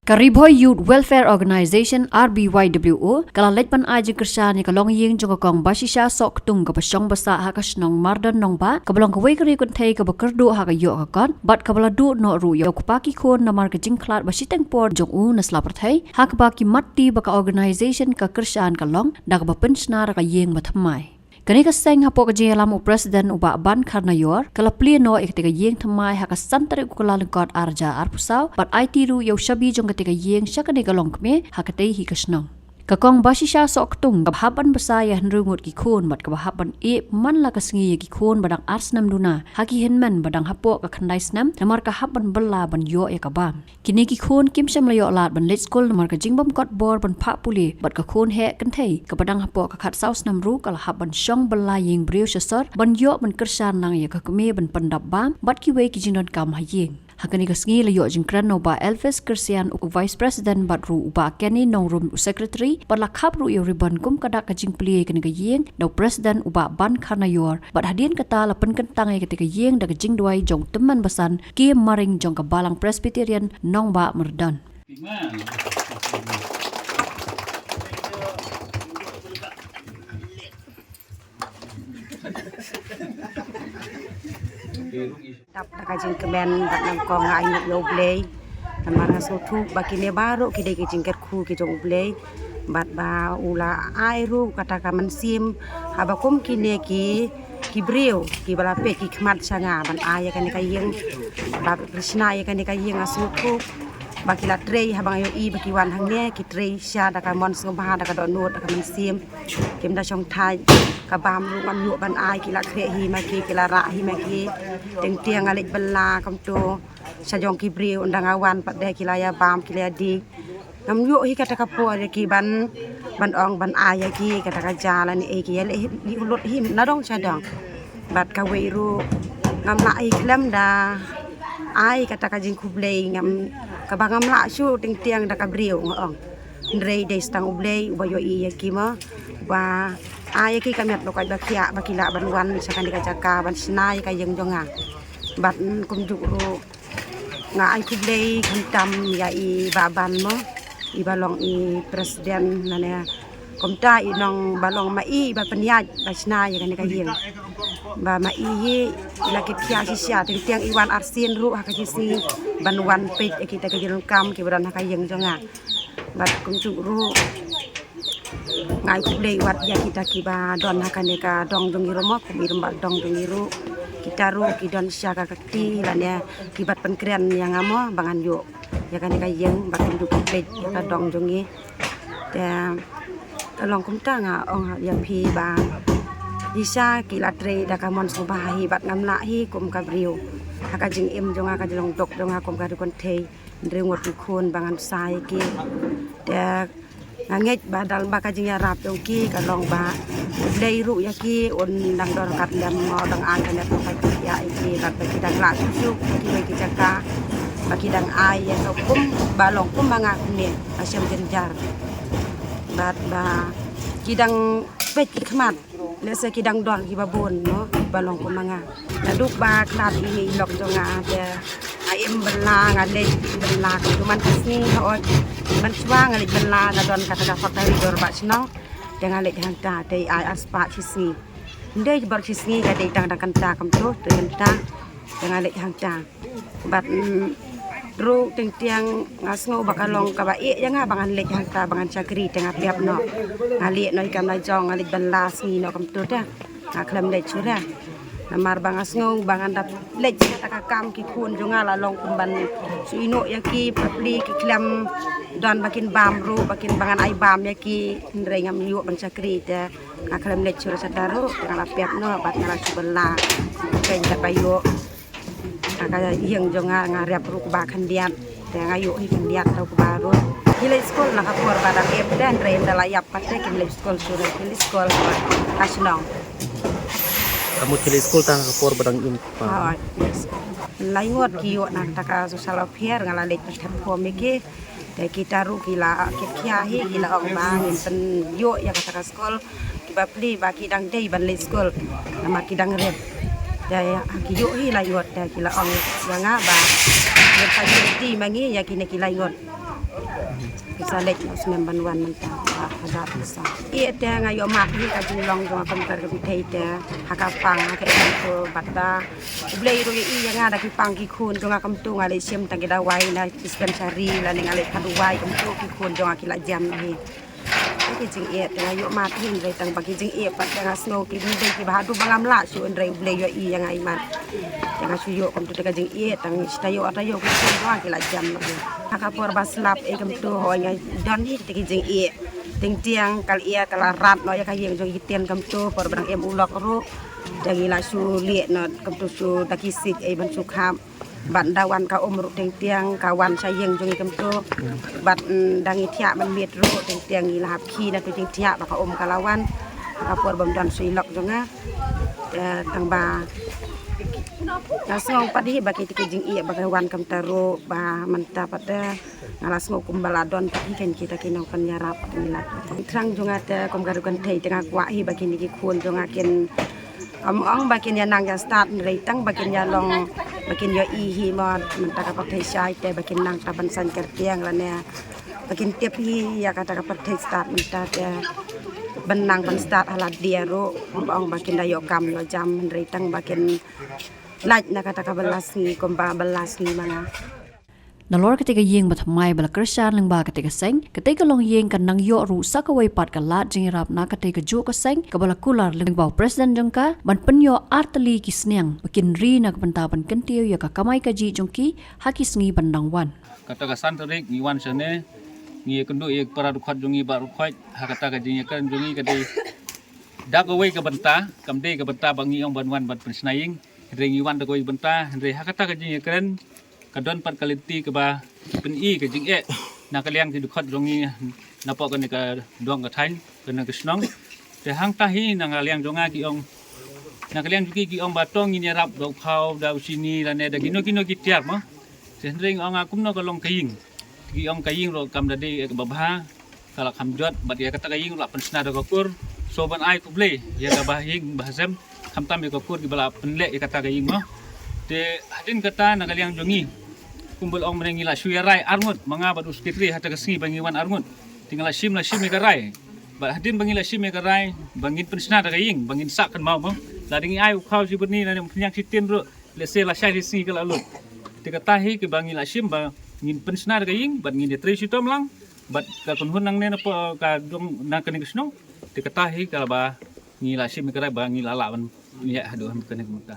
Kariboy Youth Welfare Organization RBYWO kala letpan aji kersani kalong ying jong kong basisha sok tung ka pasong basa ha ka snong mardan nong ba kabalong ka wekari kun thei ka bakardu ha ka yo ka kon bat kabala du no ru yo kupaki khon na mar ka jingklat basiteng por jong u na slapar thei ha ka baki matti baka organization ka kersan kalong da ka pensna ka ying mathamai kani ka seng hapo ka jelam u president uba ban karnayor kala pleno ekte ka yeng thamai ha ka santare ku kala lengkot arja arpusau bat IT ru yo shabi jong ka yeng syakane ka longkme ha ka tei hi ka snong kakong basisha sok tung ka haban basaya nrungut ki khon bat ka haban e man la ka sngi ki khon badang arsnam duna haki henman badang hapo ka khandai snam namar ka haban balla ban yo ya ka bam kini ki khon kim sam la yo lat ban let school namar ka jingbam kot bor ban pha puli bat ka khon he kan thei ka badang hapo ka khat saus nam ru ka haban shong balla yeng breu shasar ban yo ban kersan nang ya ka kme ban pandap bam bat ki we ki jinon kam ha yeng hakani ka sngi la yo jingkran no ba Elvis Kersian vice president bat ru ba Kenny nong room secretary bat la khap ru yo ribbon kum kada ka jingpli kani ka yeng do president uba ban khanayor bat hadien kata la pen kentang ai ketika yeng da ka jingdwai jong teman basan ki maring jong ka balang presbyterian nong ba merdan tap nakajing kemen bat nang kong ayuk yo blay namar haso thu bakine baru kide ke jingket khu ke jong blay bat ba ula airu kata ka mansim habakum kine ki breu ki balape ki khmat sanga ban aya kan ka yeng bab krishna ya kan ka yeng asu thu bakila trei habang yo i baki wan hang ne ki trei sha da ka mon so ba da ka do not da ka mansim kim da chong thai ka bam lu ngam yu ban ai ki la kre hi ma ki la ra hi ma ki teng tiang alik balla kam to sa jong ki breu ndang awan pat de ki la ya bam ki la di ngam yu hi kata ka po ki ban ong ban ai ki kata ka jala ni e ki le li ulot hi na dong cha dong bat ka we ru ngam la hi klem da ai kata ka jing kublei ngam ka bangam la su teng tiang da ka breu ngong ndrei de stang ublei ba yo i ki ma ba ai ki kamiat lo ka bakia bakila ban wan sakan di kajaka ban sinai ka yeng jonga bat kum ju ru nga ai kublei kantam ya i baban mo i balong i presiden nane komta i nong balong ma i ba penyaj ba sinai kan ka yeng ba ma i la ke tia sia teng tiang iwan arsin ru ha ka si ban wan pej kita ka jeng kam ki badan ka yeng jonga bat kum ju ru ngai kublei wat ya kita kiba don hakane ka dong dongi romo kumirum ba dong dongi ru kita ru ki don syaka kakti lan ya kibat penkrian yang amo bangan yo ya kan ka yeng ba kundu kublei ya ka dong dongi ta long kum ta nga ong ya pi ba isa kila tre da ka mon subahi bat ngamla hi kum ka briu haka jing im jonga ka jong dok jonga kum ka kon thei ndre ngot khon bangan sai ki ta nganget badal baka jing yarap dong ki kalong ba blei ru ya ki on dang dor kat lem mo dang an kan to ka ya iki lat baki dang la su ki baki jaka baki dang ai ya so kum balong kum manga ne asyam jenjar bat ba ki dang pet ki khmat le se ki dang dor ki babon no balong kum manga la duk ba klat ini lok jonga te aim bela ngale bela cuman kesni oi man swang alik bela na don kata fakta dor ba snong dengan alik hanta dei ai aspa chisni ndei bar chisni ka dei tang kan ta kam to te hanta dengan alik hanta bat ru teng tiang ngasngo bakalong ka ba e yang bangan lik hanta bangan chakri tengah piap no ngali no ikan na jong alik bela sni no kam to ta ngaklam le chura namar bangas ngau bangan dap lej kata kam ki khun jonga la long kumban su ino yaki papli ki klam dan bakin bam ru bakin bangan ai bam yaki ndrei ngam yu ban chakri te aklam lej chura sadaru ngala piap no bat ngala subela ken da bayo aka yeng jonga ngarep ru ba khandiat te ngayu hi khandiat tau baru hilai skol na kapor pada em dan ndrei da layap pate ki hilai skol sura hilai skol nasional kamu cili school tang kapor badang im pa laingot kiyo na taka social affair ngala lek pat po meke te kita ru kila kia hi kila ong bang pen yo ya kata skol kiba pli ba kidang dei ban le skol nama kidang rep ya kiyo hi laingot te kila ong yanga ba yer pa di mangi ya kine kila ngot bisa lek no semem banwan mentah ada bisa ia te ngayo mak ni ka jing long jong kam kar ka thei te hakapang ka ko batta ublei ro i yang ada ki pang ki khun jong kam tu ngale sim tang da wai na dispensary la ning ale khadu wai kam tu ki khun jong ki la jam ni ki jing ia te ngayo mak hin re tang bagi jing ia pat nga snow ki ni ki ba du bangam la su en re ublei yo i yang ai mat yang su yo kam tu ka jing ia tang stayo atayo ki khun jong ki la jam no hakapor baslap e kam tu ho nga don hi te ki jing ia ting tiang kal ia kala rat no ya ka yeng jong itian kam tu por brang em ulok ru jangi la su lie no kam tu su takisik e ban su kham ban dawan ka ru ting tiang ka wan sa yeng jong kam tu bat dangi thia man miet ru ting tiang i la hap khi na tu ting thia ba ka kalawan ka por bam don su ilok jonga tang ba Nasong padi bagi jing iya bagi wan kam taro ba manta pada ngalas ngo kumbaladon padi kan kita kinau kan nyarap nila trang jonga te kom garukan thei tengah kwa hi bagi niki khun jonga ken ong bagi nya nang ya start reitang bagi nya long bagi yo i hi ma manta ka pathai sai te bagi nang ta ban san ker tiang la ne bagi tiap hi ya kata ka pathai start manta te benang ban start halat dia ro ong bagi yo kam yo jam reitang bagi laj na kata ka belas ni komba belas ni mana Nalor ketika yeng bathamai bala kersan leng ba ketika seng ketika long yeng kan nang yo ru sakawai pat ka lat jing rap na ketika jo ka seng ka bala kular leng ba president jongka ban penyo artali ki sneng bakin ri na ka pantapan kentiu ya ka kamai ka ji jongki hakis ngi bandang wan kata ka santarik ni wan sene ni kendu ye para dukhot jongi ba rukhot hakata ka jing kan jongi ka dei dagawai ka banta kamde ka banta bangi ong banwan ban pensnaing rengi wan dagawai banta re hakata ka jing kan kadon pat kaliti ke ba pen i ke jing e na kaliang ti dukhot jongi na po kan ka dong ka thain kan ka snong te hang ta hi na kaliang jonga ki ong na kaliang juki ki ong batong ni rap do khau da sini la ne da kino ki tiap mo te ring ong akum no ka long kaing ki ong kaing ro kam da de ka babha kala kham jot bat ya kata kaing la pen sna da ka kur so ban ai ku ble ya ka bahing bahasem kham tam ka kur ki bala pen le ya kata kaing mo te hadin kata na kaliang jongi kumpul ong menengi la suyarai arngut mga bat uskitri hata kasngi bangiwan arngut tinggal sim ka rai bat hadin bangila sim ka rai bangin pensna da kaing bangin sak kan mau la dingi ai khau ji berni na penyak sitin ro le se la syai singi ka lalu te kata hi ke bangila sim ba ngin pensna da kaing bat ngin de tri sitom lang bat ka kunhun nang ne na po ka dong na kaning sno te kata hi ka ba ngila sim ka rai bangila la ban ya hadu kan muta